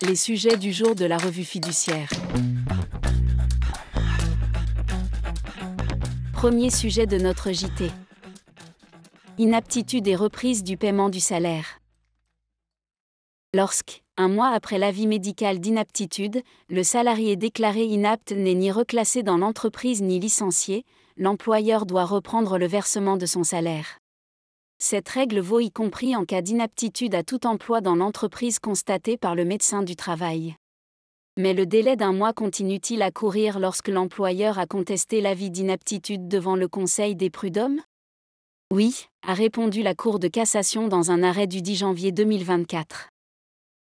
Les sujets du jour de la revue fiduciaire. Premier sujet de notre JT. Inaptitude et reprise du paiement du salaire. Lorsque, un mois après l'avis médical d'inaptitude, le salarié déclaré inapte n'est ni reclassé dans l'entreprise ni licencié, l'employeur doit reprendre le versement de son salaire. Cette règle vaut y compris en cas d'inaptitude à tout emploi dans l'entreprise constatée par le médecin du travail. Mais le délai d'un mois continue-t-il à courir lorsque l'employeur a contesté l'avis d'inaptitude devant le Conseil des prud'hommes ? Oui, a répondu la Cour de cassation dans un arrêt du 10 janvier 2024.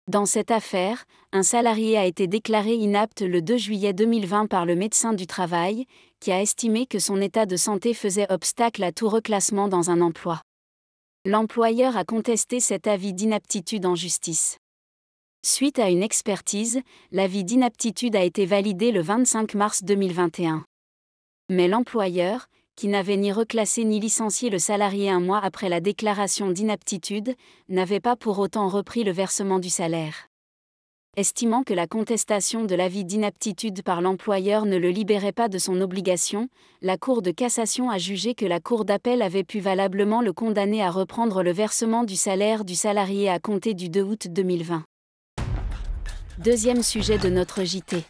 Dans cette affaire, un salarié a été déclaré inapte le 2 juillet 2020 par le médecin du travail, qui a estimé que son état de santé faisait obstacle à tout reclassement dans un emploi. L'employeur a contesté cet avis d'inaptitude en justice. Suite à une expertise, l'avis d'inaptitude a été validé le 25 mars 2021. Mais l'employeur, qui n'avait ni reclassé ni licencié le salarié un mois après la déclaration d'inaptitude, n'avait pas pour autant repris le versement du salaire. Estimant que la contestation de l'avis d'inaptitude par l'employeur ne le libérait pas de son obligation, la Cour de cassation a jugé que la Cour d'appel avait pu valablement le condamner à reprendre le versement du salaire du salarié à compter du 2 août 2020. Deuxième sujet de notre JT.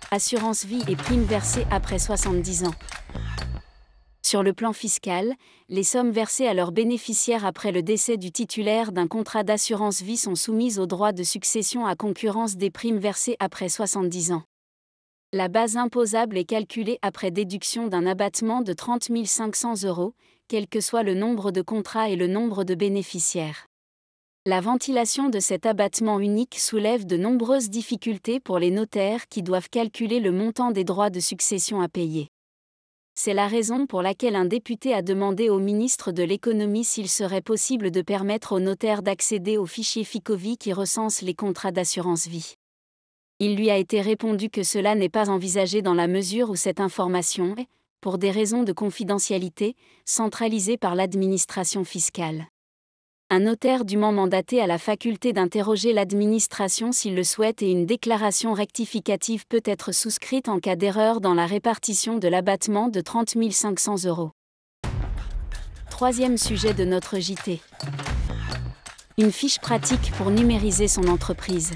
Assurance vie et primes versées après 70 ans. Sur le plan fiscal, les sommes versées à leurs bénéficiaires après le décès du titulaire d'un contrat d'assurance vie sont soumises au droit de succession à concurrence des primes versées après 70 ans. La base imposable est calculée après déduction d'un abattement de 30 500 €, quel que soit le nombre de contrats et le nombre de bénéficiaires. La ventilation de cet abattement unique soulève de nombreuses difficultés pour les notaires qui doivent calculer le montant des droits de succession à payer. C'est la raison pour laquelle un député a demandé au ministre de l'Économie s'il serait possible de permettre aux notaires d'accéder au fichier Ficovi qui recense les contrats d'assurance vie. Il lui a été répondu que cela n'est pas envisagé dans la mesure où cette information est, pour des raisons de confidentialité, centralisée par l'administration fiscale. Un notaire dûment mandaté a la faculté d'interroger l'administration s'il le souhaite et une déclaration rectificative peut être souscrite en cas d'erreur dans la répartition de l'abattement de 30 500 €. Troisième sujet de notre JT. Une fiche pratique pour numériser son entreprise.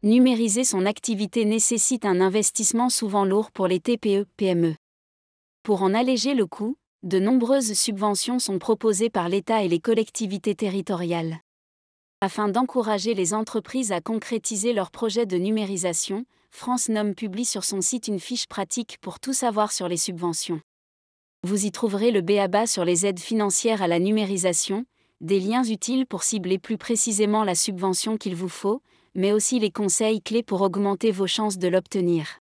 Numériser son activité nécessite un investissement souvent lourd pour les TPE-PME. Pour en alléger le coût, de nombreuses subventions sont proposées par l'État et les collectivités territoriales. Afin d'encourager les entreprises à concrétiser leurs projets de numérisation, France Nom publie sur son site une fiche pratique pour tout savoir sur les subventions. Vous y trouverez le b.a.-ba sur les aides financières à la numérisation, des liens utiles pour cibler plus précisément la subvention qu'il vous faut, mais aussi les conseils clés pour augmenter vos chances de l'obtenir.